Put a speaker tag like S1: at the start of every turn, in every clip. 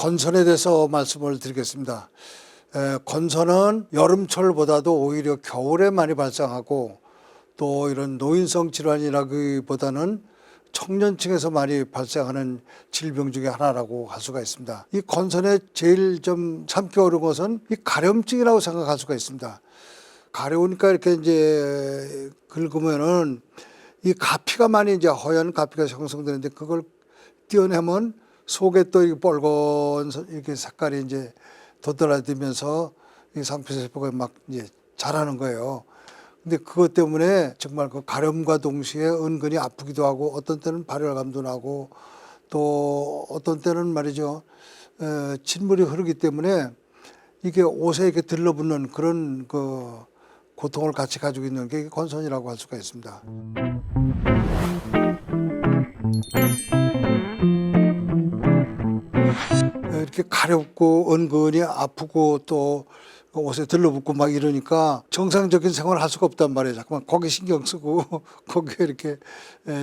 S1: 건선에 대해서 말씀을 드리겠습니다. 건선은 여름철보다도 오히려 겨울에 많이 발생하고 또 이런 노인성 질환이라기보다는 청년층에서 많이 발생하는 질병 중에 하나라고 할 수가 있습니다. 이 건선에 제일 좀 참기 어려운 것은 이 가려움증이라고 생각할 수가 있습니다. 가려우니까 이렇게 이제 긁으면은 이 가피가 많이 이제 허연 가피가 형성되는데 그걸 떼어내면 속에 또 이 빨간 이렇게 색깔이 이제 도드라지면서 이 상피세포가 막 이제 자라는 거예요. 근데 그것 때문에 정말 그 가려움과 동시에 은근히 아프기도 하고 어떤 때는 발열감도 나고 또 어떤 때는 말이죠. 진물이 흐르기 때문에 이게 옷에 이렇게 들러붙는 그런 그 고통을 같이 가지고 있는 게 건선이라고 할 수가 있습니다. 이렇게 가렵고 은근히 아프고 또 옷에 들러붙고 막 이러니까 정상적인 생활을 할 수가 없단 말이에요. 자꾸만 거기 신경 쓰고 거기에 이렇게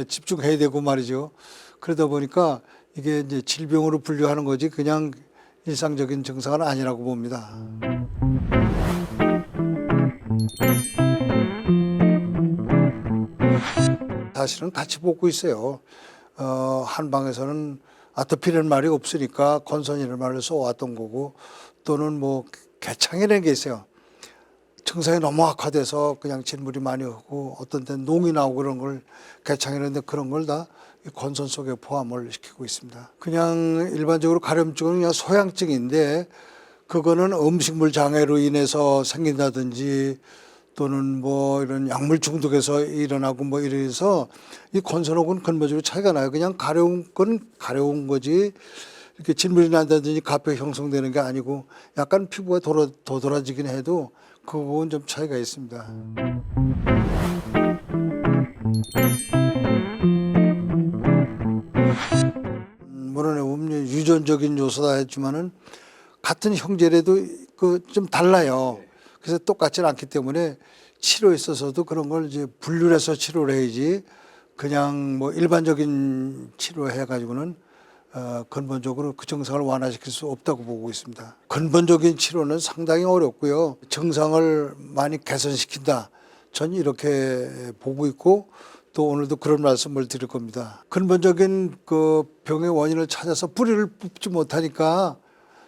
S1: 집중해야 되고 말이죠. 그러다 보니까 이게 이제 질병으로 분류하는 거지 그냥 일상적인 증상은 아니라고 봅니다. 사실은 같이 보고 있어요. 한방에서는 아토피라는 말이 없으니까 건선이라는 말을 써왔던 거고 또는 뭐 개창이라는 게 있어요. 증상이 너무 악화돼서 그냥 진물이 많이 흐고 어떤 때는 농이 나오고 그런 걸 개창이라는데 그런 걸 다 건선 속에 포함을 시키고 있습니다. 그냥 일반적으로 가려움증은 그냥 소양증인데 그거는 음식물 장애로 인해서 생긴다든지 또는 뭐 이런 약물 중독에서 일어나고 뭐 이래서 이 건선하고는 근본적으로 차이가 나요. 그냥 가려운 건 가려운 거지 이렇게 진물이 난다든지 가뼈 형성되는 게 아니고 약간 피부가 도드라지긴 해도 그거는 좀 차이가 있습니다. 물론 음료 유전적인 요소다 했지만은 같은 형제라도 그 좀 달라요. 그래서 똑같지는 않기 때문에 치료에 있어서도 그런 걸 이제 분류를 해서 치료를 해야지 그냥 뭐 일반적인 치료 해가지고는 근본적으로 그 증상을 완화시킬 수 없다고 보고 있습니다. 근본적인 치료는 상당히 어렵고요. 증상을 많이 개선시킨다. 전 이렇게 보고 있고 또 오늘도 그런 말씀을 드릴 겁니다. 근본적인 그 병의 원인을 찾아서 뿌리를 뽑지 못하니까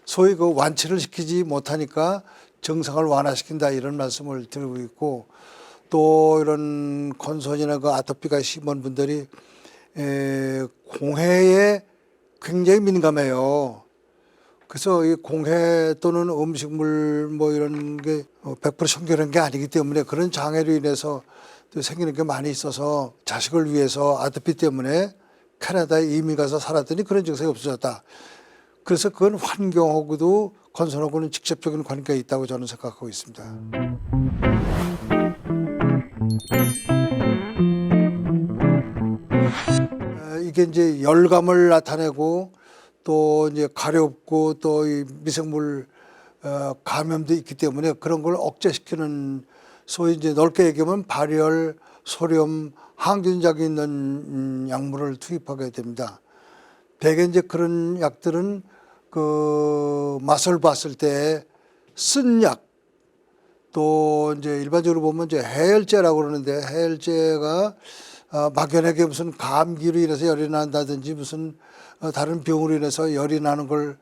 S1: 소위 그 완치를 시키지 못하니까 증상을 완화시킨다 이런 말씀을 드리고 있고 또 이런 건선이나 그 아토피가 심한 분들이 공해에 굉장히 민감해요. 그래서 이 공해 또는 음식물 뭐 이런 게 100% 청결한 게 아니기 때문에 그런 장애로 인해서 또 생기는 게 많이 있어서 자식을 위해서 아토피 때문에 캐나다에 이민 가서 살았더니 그런 증상이 없어졌다. 그래서 그건 환경하고도 건선하고는 직접적인 관계가 있다고 저는 생각하고 있습니다. 이게 이제 열감을 나타내고 또 이제 가렵고 또 이 미생물 감염도 있기 때문에 그런 걸 억제시키는 소위 이제 넓게 얘기하면 발열, 소염, 항균작이 있는 약물을 투입하게 됩니다. 대개 이제 그런 약들은 그 맛을 봤을 때 쓴 약, 또 이제 일반적으로 보면 이제 해열제라고 그러는데 해열제가 막연하게 무슨 감기로 인해서 열이 난다든지 무슨 다른 병으로 인해서 열이 나는 걸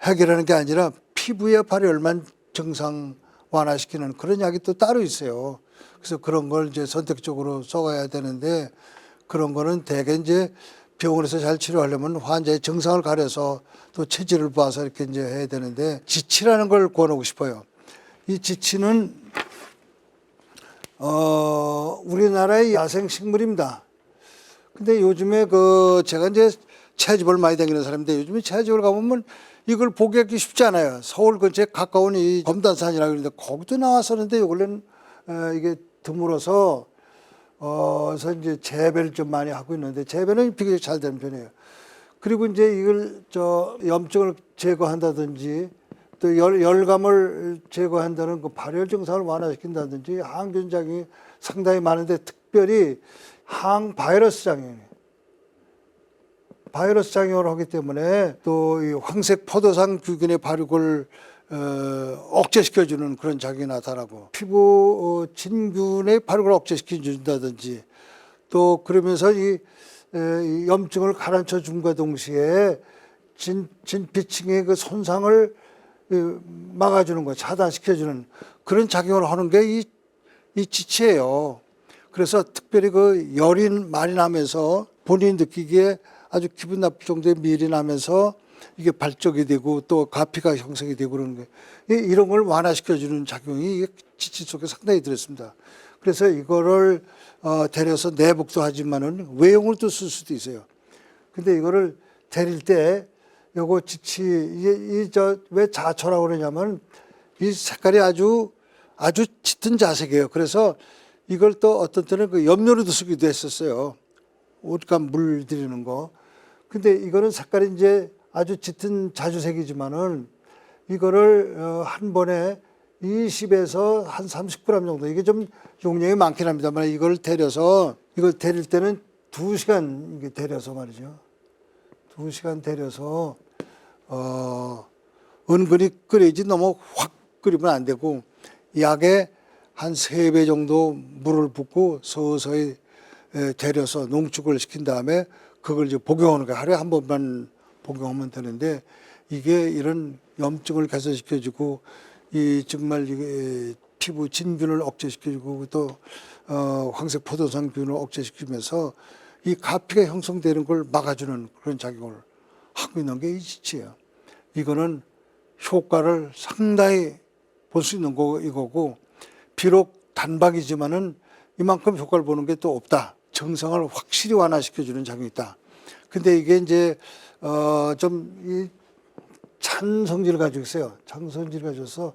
S1: 해결하는 게 아니라 피부의 발열만 증상 완화시키는 그런 약이 또 따로 있어요. 그래서 그런 걸 이제 선택적으로 써가야 되는데 그런 거는 대개 이제 병원에서 잘 치료하려면 환자의 증상을 가려서 또 체질을 봐서 이렇게 이제 해야 되는데 지치라는 걸 권하고 싶어요. 이 지치는 우리나라의 야생 식물입니다. 근데 요즘에 그 제가 이제 채집을 많이 다니는 사람인데 요즘에 채집을 가보면 이걸 보기 쉽지 않아요. 서울 근처에 가까운 이 검단산이라고 그러는데 거기도 나왔었는데 요 근래는 이게 드물어서 그래서 이제 재배를 좀 많이 하고 있는데 재배는 비교적 잘 되는 편이에요. 그리고 이제 이걸 염증을 제거한다든지 또 열감을 제거한다는 그 발열 증상을 완화시킨다든지 항균작용이 상당히 많은데 특별히 항바이러스 작용이 바이러스 작용을 하기 때문에 또 이 황색 포도상 균의 발육을 억제시켜주는 그런 작용이 나타나고 피부 진균의 발육을 억제시켜준다든지 또 그러면서 이 염증을 가라앉혀 줌과 동시에 진피층의 그 손상을 막아주는 거, 차단시켜주는 그런 작용을 하는 게 이 지치예요. 그래서 특별히 그 열이 많이 나면서 본인이 느끼기에 아주 기분 나쁠 정도의 미열이 나면서 이게 발적이 되고 또 가피가 형성이 되고 그러는 게 이런 걸 완화시켜주는 작용이 지치 속에 상당히 들었습니다. 그래서 이거를 데려서 내복도 하지만은 외용으로도 쓸 수도 있어요. 근데 이거를 데릴 때 요거 지치 왜 자초라고 그러냐면 이 색깔이 아주 짙은 자색이에요. 그래서 이걸 또 어떤 때는 그 염료로도 쓰기도 했었어요. 옷감 물들이는 거. 근데 이거는 색깔이 이제 아주 짙은 자주색이지만은 이거를 한 번에 20에서 한 30g 정도, 이게 좀 용량이 많긴 합니다만 이걸 데려서, 이걸 데릴 때는 2시간 이게 데려서 말이죠. 2시간 데려서 은근히 끓여야지 너무 확 끓이면 안 되고 약에 한 3배 정도 물을 붓고 서서히 데려서 농축을 시킨 다음에 그걸 이제 복용하는 거예요. 하루에 한 번만 복용하면 되는데 이게 이런 염증을 개선시켜주고 이 정말 이게 피부 진균을 억제시켜주고 또 황색 포도상균을 억제시키면서 이 가피가 형성되는 걸 막아주는 그런 작용을 하고 있는 게 이 지치예요. 이거는 효과를 상당히 볼 수 있는 이거고 비록 단박이지만은 이만큼 효과를 보는 게 또 없다. 증상을 확실히 완화시켜주는 작용이 있다. 근데 이게 이제 좀 이 찬 성질을 가지고 있어요. 찬 성질을 가져서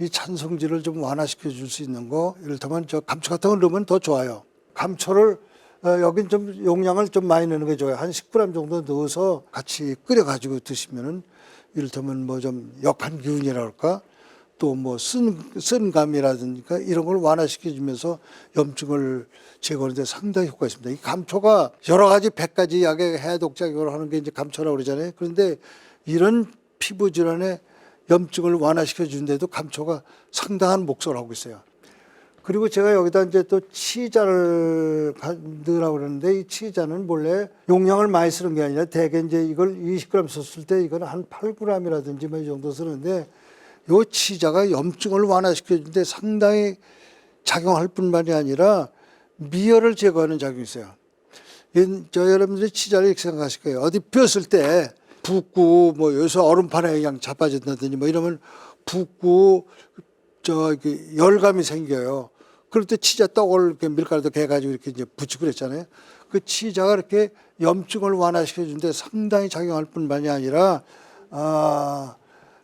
S1: 이 찬 성질을 좀 완화시켜 줄 수 있는 거, 이를테면 저 감초 같은 걸 넣으면 더 좋아요. 감초를 여긴 좀 용량을 좀 많이 넣는 게 좋아요. 한 10g 정도 넣어서 같이 끓여 가지고 드시면은 이를테면 뭐 좀 역한 기운이라 할까, 또 뭐 쓴 감이라든가 이런 걸 완화시켜 주면서 염증을 제거하는 데 상당히 효과가 있습니다. 이 감초가 여러 가지 100가지 약의 해독 작용을 하는 게 이제 감초라고 그러잖아요. 그런데 이런 피부 질환에 염증을 완화시켜 주는데도 감초가 상당한 몫을 하고 있어요. 그리고 제가 여기다 이제 또 치자를 넣으라고 그러는데 이 치자는 원래 용량을 많이 쓰는 게 아니라 대개 이제 이걸 20g 썼을 때 이거는 한 8g이라든지 뭐 이 정도 쓰는데 요 치자가 염증을 완화시켜 주는데 상당히 작용할 뿐만이 아니라 미열을 제거하는 작용이 있어요. 여러분들이 치자를 이렇게 생각하실 거예요. 어디 뼈었을 때 붓고 뭐 여기서 얼음판에 그냥 자빠진다든지 뭐 이러면 붓고 열감이 생겨요. 그럴 때 치자 떡을 이렇게 밀가루도 개가지고 이렇게 이제 붙이고 그랬잖아요. 그 치자가 이렇게 염증을 완화시켜 주는데 상당히 작용할 뿐만이 아니라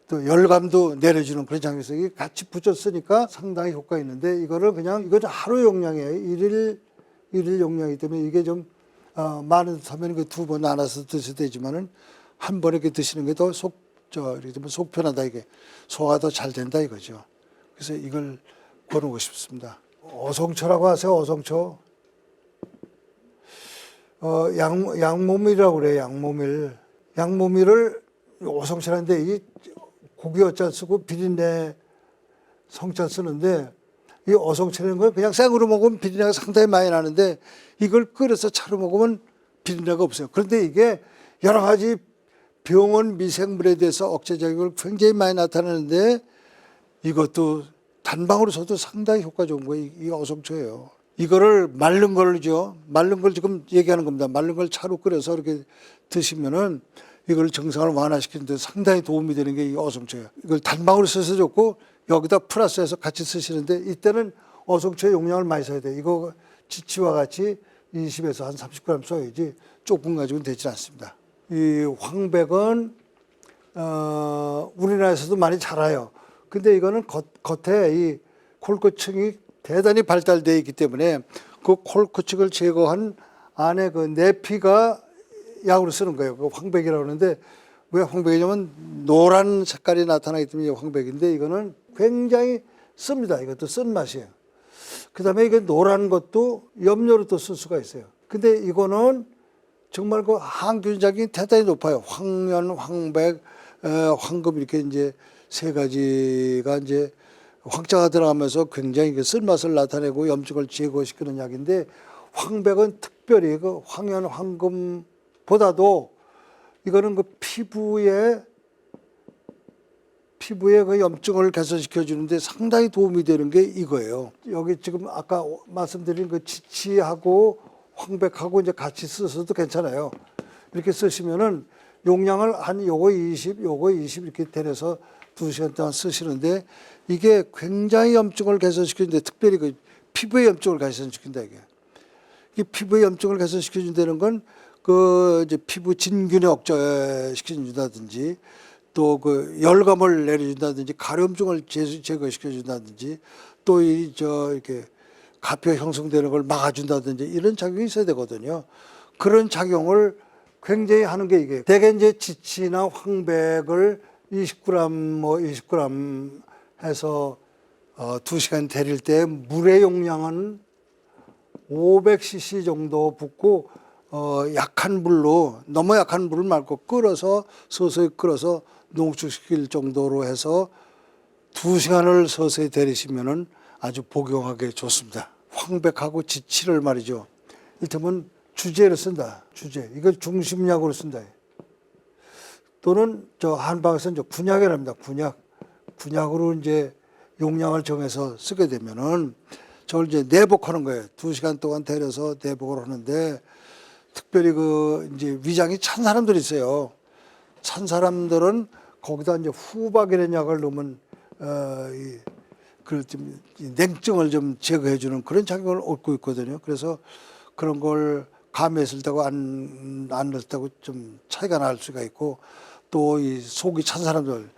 S1: 또 열감도 내려주는 그런 작용이 있어요. 이게 같이 붙였으니까 상당히 효과가 있는데 이거는 하루 용량이에요. 일일 용량이기 때문에 이게 좀 많은 듯하면 그 2번 나눠서 드셔도 되지만은 한 번에 이렇게 드시는 게 더 속 편하다, 이게 소화가 더 잘 된다 이거죠. 그래서 이걸 권하고 싶습니다. 어성초라고 하세요. 어성초. 양모밀이라고 그래요. 양모밀. 양모밀을 어성초라는데 이 고기 어짜 쓰고 비린내 성자 쓰는데 이 어성초라는 건 그냥 생으로 먹으면 비린내가 상당히 많이 나는데 이걸 끓여서 차로 먹으면 비린내가 없어요. 그런데 이게 여러 가지 병원 미생물에 대해서 억제작용을 굉장히 많이 나타내는데 이것도 단방으로 써도 상당히 효과 좋은 거예요. 이 어성초예요. 이거를 마른 걸 지금 얘기하는 겁니다. 마른 걸 차로 끓여서 이렇게 드시면은 이걸 증상을 완화시키는 데 상당히 도움이 되는 게 이 어성초예요. 이걸 단방으로 써서 좋고 여기다 플러스해서 같이 쓰시는데 이때는 어성초의 용량을 많이 써야 돼요. 이거 지치와 같이 20에서 한 30g 써야지 조금 가지고는 되지 않습니다. 이 황백은 우리나라에서도 많이 자라요. 근데 이거는 겉에 이 콜코층이 대단히 발달되어 있기 때문에 그 콜코층을 제거한 안에 그 내피가 약으로 쓰는 거예요. 그 황백이라고 그러는데 왜 황백이냐면 노란 색깔이 나타나기 때문에 황백인데 이거는 굉장히 씁니다. 이것도 쓴 맛이에요. 그 다음에 이게 노란 것도 염료로 또 쓸 수가 있어요. 근데 이거는 정말 그 항균 작용이 대단히 높아요. 황련, 황백, 황금 이렇게 이제 세 가지가 이제 황자가 들어가면서 굉장히 쓴맛을 나타내고 염증을 제거시키는 약인데, 황백은 특별히 그 황연, 황금보다도 이거는 그 피부에 그 염증을 개선시켜 주는데 상당히 도움이 되는 게 이거예요. 여기 지금 아까 말씀드린 그 지치하고 황백하고 이제 같이 쓰셔도 괜찮아요. 이렇게 쓰시면은 용량을 한 요거 20, 요거 20 이렇게 데려서 2시간 동안 쓰시는데, 이게 굉장히 염증을 개선시키는데, 특별히 그 피부의 염증을 개선시킨다 이게. 이 피부의 염증을 개선시켜 준다는 건 그 이제 피부 진균을 억제시켜 준다든지, 또 그 열감을 내려준다든지, 가려움증을 제거시켜 준다든지, 또 이렇게 가표 형성되는 걸 막아준다든지, 이런 작용이 있어야 되거든요. 그런 작용을 굉장히 하는 게 이게, 대개 이제 지치나 황백을 20g 뭐 20g 해서 2시간 데릴 때 물의 용량은 500cc 정도 붓고, 약한 불로, 너무 약한 불을 말고 끓어서 서서히 끓어서 농축시킬 정도로 해서 2시간을 서서히 데리시면은 아주 복용하기 좋습니다. 황백하고 지치를 말이죠. 이를테면 주제로 쓴다. 주제. 이걸 중심약으로 쓴다. 또는 저 한방에서 이제 군약이랍니다. 군약으로 이제 용량을 정해서 쓰게 되면은 저걸 이제 내복하는 거예요. 2시간 동안 데려서 내복을 하는데, 특별히 그 이제 위장이 찬 사람들이 있어요. 찬 사람들은 거기다 이제 후박이라는 약을 넣으면 좀 냉증을 좀 제거해 주는 그런 작용을 얻고 있거든요. 그래서 그런 걸 감했을 때하고 안 넣을 때하고 좀 차이가 날 수가 있고, 또 이 속이 찬 사람들,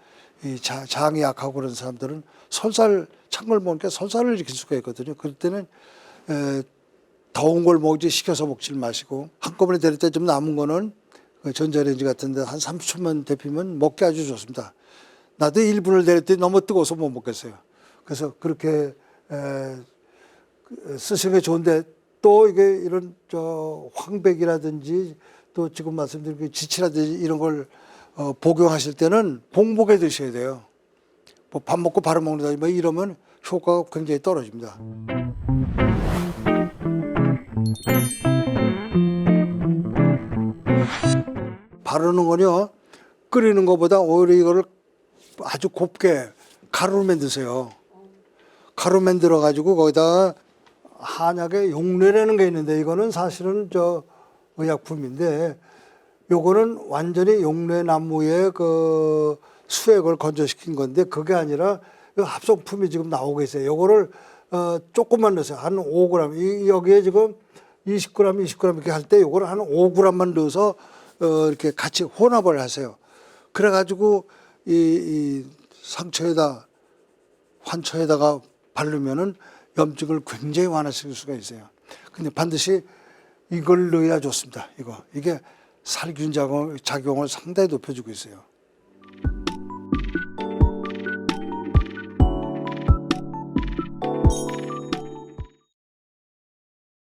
S1: 이 장이 약하고 그런 사람들은 찬 걸 먹으니까 설사를 일으킬 수가 있거든요. 그럴 때는 더운 걸 먹지 식혀서 먹지 마시고, 한꺼번에 데릴 때 좀 남은 거는 그 전자레인지 같은 데 한 30초만 데피면 먹기 아주 좋습니다. 나도 1분을 데릴 때 너무 뜨거워서 못 먹겠어요. 그래서 그렇게 쓰시는 게 좋은데, 또 이게 이런 황백이라든지 또 지금 말씀드린 그 지치라든지 이런 걸 복용하실 때는 봉복에 드셔야 돼요. 뭐 밥 먹고 바로 먹는다 뭐 이러면 효과가 굉장히 떨어집니다. 바르는 거요, 끓이는 것보다 오히려 이거를 아주 곱게 가루로 만드세요. 가루 만들어 가지고 거기다가 한약에 용례라는 게 있는데, 이거는 사실은 의약품인데, 요거는 완전히 용례나무의 그 수액을 건조시킨 건데, 그게 아니라 합성품이 지금 나오고 있어요. 요거를 조금만 넣으세요. 한 5g. 여기에 지금 20g, 20g 이렇게 할 때 요거를 한 5g만 넣어서 이렇게 같이 혼합을 하세요. 그래가지고 이 환초에다가 바르면은 염증을 굉장히 완화시킬 수가 있어요. 근데 반드시 이걸 넣어야 좋습니다. 이게 살균 작용을 상당히 높여주고 있어요.